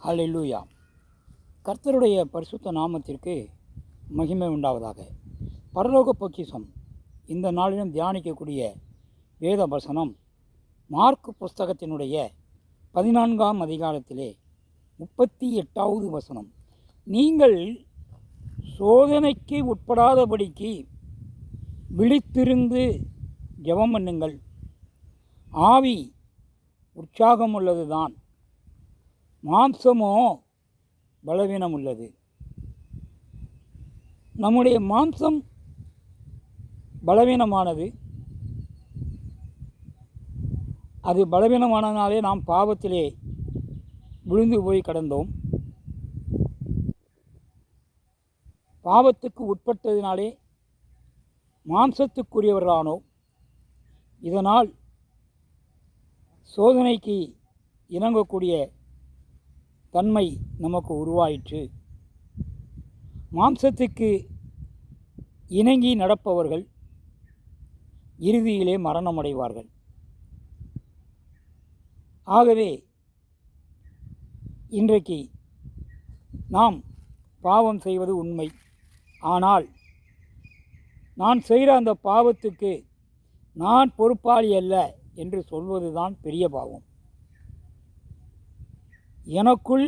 ஹல்லேலூயா. கர்த்தருடைய பரிசுத்த நாமத்திற்கு மகிமை உண்டாவதாக. பரலோக பொக்கிஷம் இந்த நாளிலும் தியானிக்கக்கூடிய வேத வசனம் மார்க் புஸ்தகத்தினுடைய 14ஆம் அதிகாரத்திலே 38வது வசனம். நீங்கள் சோதனைக்கு உட்படாதபடிக்கு விழித்திருந்து ஜெபம் பண்ணுங்கள். ஆவி உற்சாகம் உள்ளதுதான், மாம்சமோ பலவீனம் உள்ளது. நம்முடைய மாம்சம் பலவீனமானது. அது பலவீனமானதினாலே நாம் பாவத்திலே விழுந்து போய் கடந்தோம். பாவத்துக்கு உட்பட்டதினாலே மாம்சத்துக்குரியவர்களானோம். இதனால் சோதனைக்கு இணங்கக்கூடிய தன்மை நமக்கு உருவாயிற்று. மாம்சத்துக்கு இணங்கி நடப்பவர்கள் இறுதியிலே மரணமடைவார்கள். ஆகவே இன்றைக்கு நாம் பாவம் செய்வது உண்மை. ஆனால் நான் செய்கிற அந்த பாவத்துக்கு நான் பொறுப்பாளி அல்ல என்று சொல்வதுதான் பெரிய பாவம். எனக்குள்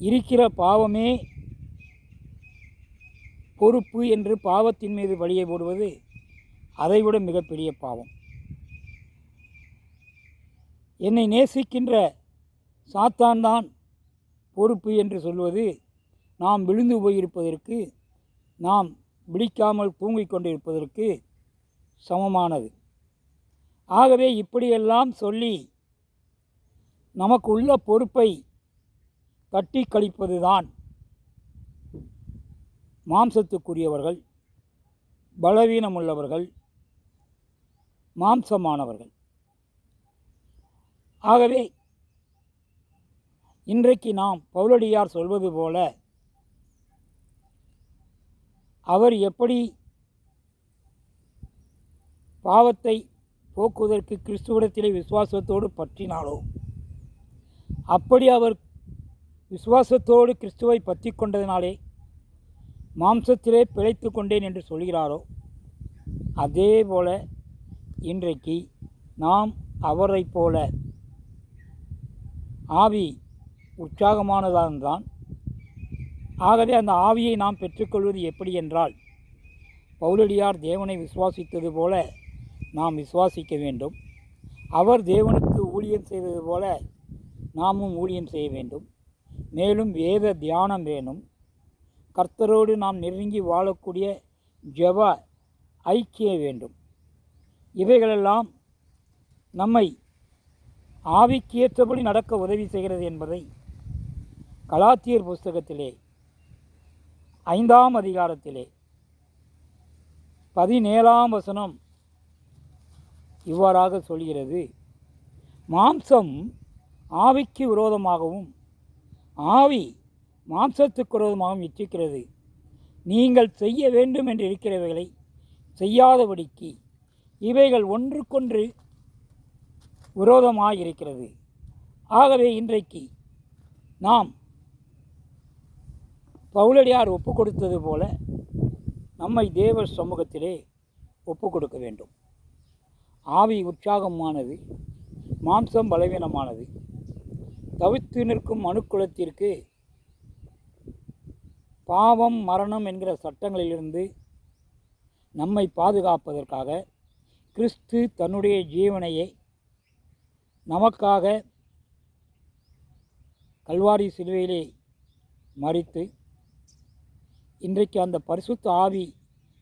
இருக்கிற பாவமே பொறுப்பு என்று பாவத்தின் மீது பழியை போடுவது அதைவிட மிகப்பெரிய பாவம். என்னை நேசிக்கின்ற சாத்தான் தான் பொறுப்பு என்று சொல்வது நாம் விழுந்து போயிருப்பதற்கு, நாம் விழிக்காமல் தூங்கிக் கொண்டிருப்பதற்கு சமமானது. ஆகவே இப்படியெல்லாம் சொல்லி நமக்கு உள்ள பொறுப்பை தட்டி கழிப்பதுதான் மாம்சத்துக்குரியவர்கள், பலவீனமுள்ளவர்கள், மாம்சமானவர்கள். ஆகவே இன்றைக்கு நாம் பவுலடியார் சொல்வது போல அவர் எப்படி பாவத்தை போக்குவதற்கு கிறிஸ்துவிடத்திலே விசுவாசத்தோடு பற்றினாலோ, அப்படி அவர் விசுவாசத்தோடு கிறிஸ்துவை பற்றி கொண்டதினாலே மாம்சத்திலே பிழைத்து கொண்டேன் என்று சொல்கிறாரோ, அதே போல இன்றைக்கு நாம் அவரை போல ஆவி உற்சாகமானதான். ஆகவே அந்த ஆவியை நாம் பெற்றுக்கொள்வது எப்படி என்றால், பவுலடியார் தேவனை விசுவாசித்தது போல நாம் விசுவாசிக்க வேண்டும். அவர் தேவனுக்கு ஊழியம் செய்தது போல நாமும் ஊழியம் செய்ய வேண்டும். மேலும் வேத தியானம் வேணும். கர்த்தரோடு நாம் நெருங்கி வாழக்கூடிய ஜெப ஐக்கியம் வேண்டும். இவைகளெல்லாம் நம்மை ஆவிக்கு ஏற்றபடி நடக்க உதவி செய்கிறது என்பதை கலாத்தியர் புஸ்தகத்திலே 5ஆம் அதிகாரத்திலே 17ஆம் வசனம் இவ்வாறாக சொல்கிறது. மாம்சம் ஆவிக்கு விரோதமாகவும் ஆவி மாம்சத்துக்கு விரோதமாகவும் இச்சிக்கிறது. நீங்கள் செய்ய வேண்டும் என்று இருக்கிறவைகளை செய்யாதபடிக்கு இவைகள் ஒன்றுக்கொன்று விரோதமாக இருக்கிறது. ஆகவே இன்றைக்கு நாம் பவுலடியார் ஒப்பு கொடுத்தது போல நம்மை தேவ சமூகத்திலே ஒப்பு கொடுக்க வேண்டும். ஆவி உற்சாகமானது, மாம்சம் பலவீனமானது. தவித்து நிற்கும் மனுக்குலத்திற்கு பாவம், மரணம் என்கிற சட்டங்களிலிருந்து நம்மை பாதுகாப்பதற்காக கிறிஸ்து தன்னுடைய ஜீவனையை நமக்காக கல்வாரி சிலுவையிலே மரித்து, இன்றைக்கு அந்த பரிசுத்த ஆவி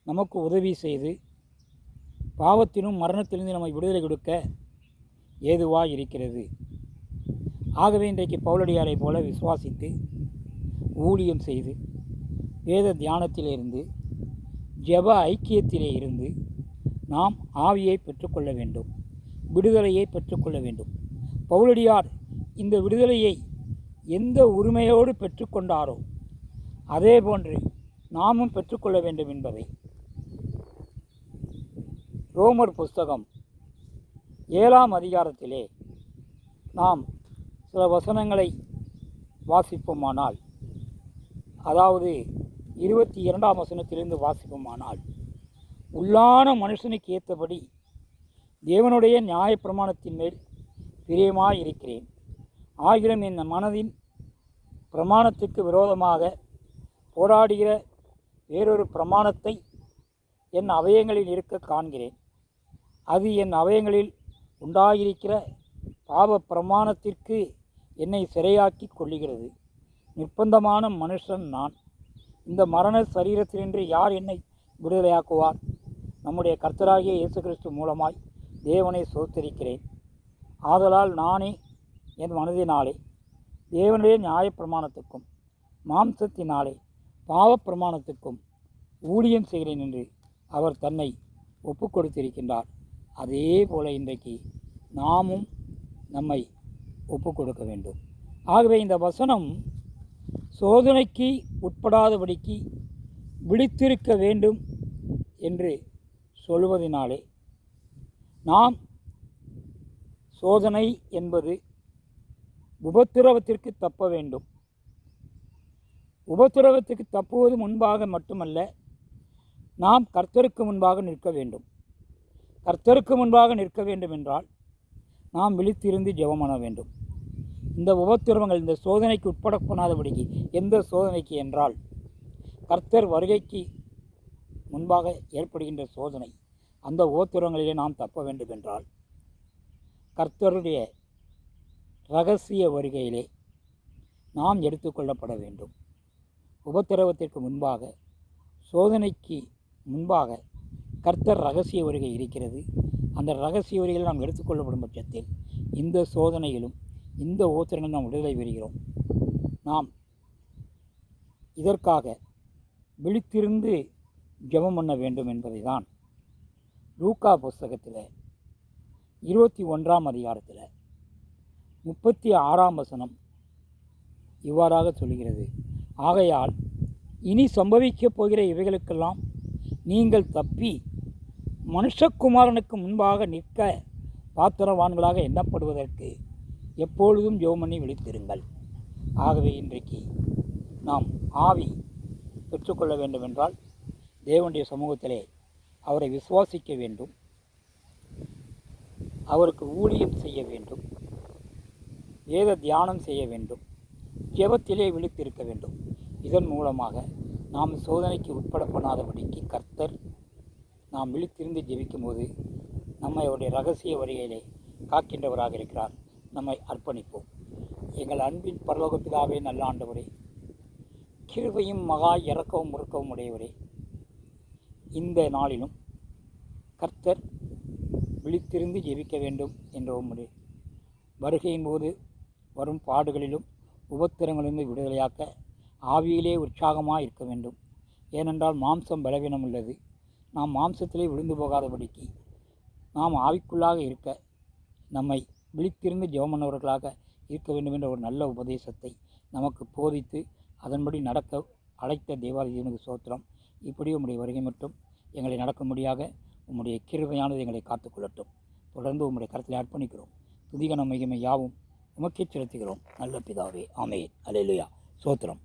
நமக்கு உதவி செய்து பாவத்தினும் மரணத்திலிருந்து நம்மை விடுதலை கொடுக்க ஏதுவாக இருக்கிறது. ஆகவே இன்றைக்கு பவுலடியாரை போல விசுவாசித்து ஊழியம் செய்து வேத தியானத்திலிருந்து ஜெப ஐக்கியத்திலே இருந்து நாம் ஆவியை பெற்றுக்கொள்ள வேண்டும், விடுதலையை பெற்றுக்கொள்ள வேண்டும். பவுலடியார் இந்த விடுதலையை எந்த உரிமையோடு பெற்றுக்கொண்டாரோ அதே போன்று நாமும் பெற்றுக்கொள்ள வேண்டும் என்பதை ரோமர் புஸ்தகம் 7ஆம் அதிகாரத்திலே நாம் சில வசனங்களை வாசிப்போமானால், அதாவது 22ஆம் வசனத்திலிருந்து வாசிப்போமானால், உள்ளான மனுஷனுக்கு ஏற்றபடி தேவனுடைய நியாயப்பிரமாணத்தின் மேல் பிரியமாயிருக்கிறேன். ஆகிலும் இந்த மனதின் பிரமாணத்துக்கு விரோதமாக போராடுகிற வேறொரு பிரமாணத்தை என் அவயங்களில் இருக்க காண்கிறேன். அது என் அவயங்களில் உண்டாகியிருக்கிற பாவ பிரமாணத்திற்கு என்னை சிறையாக்கி கொள்ளுகிறது. நிர்பந்தமான மனுஷன் நான். இந்த மரண சரீரத்தினின்று யார் என்னை விடுதலையாக்குவார்? நம்முடைய கர்த்தராகிய இயேசு கிறிஸ்து மூலமாய் தேவனை ஸ்தோத்திரிக்கிறேன். ஆதலால் நானே என் மனதினாலே தேவனுடைய நியாயப்பிரமாணத்துக்கும் மாம்சத்தினாலே பாவப்பிரமாணத்துக்கும் ஊழியம் செய்கிறேன் என்று அவர் தன்னை ஒப்பு கொடுத்திருக்கின்றார். அதே போல இன்றைக்கு நாமும் நம்மை ஒப்பு கொடுக்க வேண்டும். ஆகவே இந்த வசனம் சோதனைக்கு உட்படாதபடிக்கு விழித்திருக்க வேண்டும் என்று சொல்வதினாலே, நாம் சோதனை என்பது உபத்திரவத்திற்கு தப்ப வேண்டும். உபத்திரவத்துக்கு தப்புவது முன்பாக மட்டுமல்ல, நாம் கர்த்தருக்கு முன்பாக நிற்க வேண்டும். கர்த்தருக்கு முன்பாக நிற்க வேண்டும் என்றால் நாம் விழித்திருந்து ஜெபம் பண்ண வேண்டும். இந்த உபத்திரவங்கள், இந்த சோதனைக்கு உட்படப்படாதபடிக்கு, எந்த சோதனைக்கு என்றால் கர்த்தர் வருகைக்கு முன்பாக ஏற்படுகின்ற சோதனை, அந்த உபத்திரவங்களிலே நாம் தப்ப வேண்டும் என்றால் கர்த்தருடைய இரகசிய வருகையிலே நாம் எடுத்துக்கொள்ளப்பட வேண்டும். உபத்திரவத்திற்கு முன்பாக, சோதனைக்கு முன்பாக கர்த்தர் இரகசிய வருகை இருக்கிறது. அந்த இரகசிய வருகையில் நாம் எடுத்துக்கொள்ளப்படும் பட்சத்தில் இந்த சோதனையிலும் இந்த உபத்திரங்களும் நாம் விடுதலை பெறுகிறோம். நாம் இதற்காக விழித்திருந்து ஜெபம் பண்ண வேண்டும் என்பதை தான் லூக்கா புஸ்தகத்தில் 21ஆம் அதிகாரத்தில் 36ஆம் வசனம் இவ்வாறாக சொல்கிறது. ஆகையால் இனி சம்பவிக்கப் போகிற இவைகளுக்கெல்லாம் நீங்கள் தப்பி மனுஷகுமாரனுக்கு முன்பாக நிற்க பாத்திரவான்களாக எண்ணப்படுவதற்கு எப்பொழுதும் ஜெபம் பண்ணி விழித்திருங்கள். ஆகவே இன்றைக்கு நாம் ஆவி பெற்றுக்கொள்ள வேண்டுமென்றால் தேவனுடைய சமூகத்திலே அவரை விசுவாசிக்க வேண்டும், அவருக்கு ஊழியம் செய்ய வேண்டும், வேத தியானம் செய்ய வேண்டும், ஜெபத்திலே விழித்திருக்க வேண்டும். இதன் மூலமாக நாம் சோதனைக்கு உட்பட பண்ணாதபடிக்கு கர்த்தர் நாம் விழித்திருந்து ஜெபிக்கும் போது நம்மை அவருடைய இரகசிய வருகையிலே காக்கின்றவராக இருக்கிறார். நம்மை அர்ப்பணிப்போம். எங்கள் அன்பின் பரலோக பிதாவே, நல்ல ஆண்டவரே, கிருபையும் மகா இரக்கவும் முறுக்கவும் உடையவரே, இந்த நாளிலும் கர்த்தர் விழித்திருந்து ஜெபிக்க வேண்டும் என்ற உம்முடைய வருகையின் போது வரும் பாடுகளிலும் உபத்திரங்களிலிருந்து விடுதலையாக்க ஆவியிலே உற்சாகமாக இருக்க வேண்டும். ஏனென்றால் மாம்சம் பலவீனம் உள்ளது. நாம் மாம்சத்திலே விழுந்து போகாதபடிக்கு நாம் ஆவிக்குள்ளாக இருக்க நம்மை விழித்திருந்து ஜெபமன்னவர்களாக இருக்க வேண்டும் என்ற ஒரு நல்ல உபதேசத்தை நமக்கு போதித்து அதன்படி நடக்க அழைத்த தேவாலயனுக்கு ஸ்தோத்திரம். இப்படி உம்முடைய வருகை மட்டும் எங்களை நடக்கும்படியாக உம்முடைய கிருபையானது எங்களை காத்துக்கொள்ளட்டும். தொடர்ந்து உம்முடைய கருத்தில் அர்ப்பணிக்கிறோம். துதிகன மகிமை யாவும் உமக்கே செலுத்துகிறோம். நல்ல பிதாவே, ஆமென். அல்லேலூயா. ஸ்தோத்திரம்.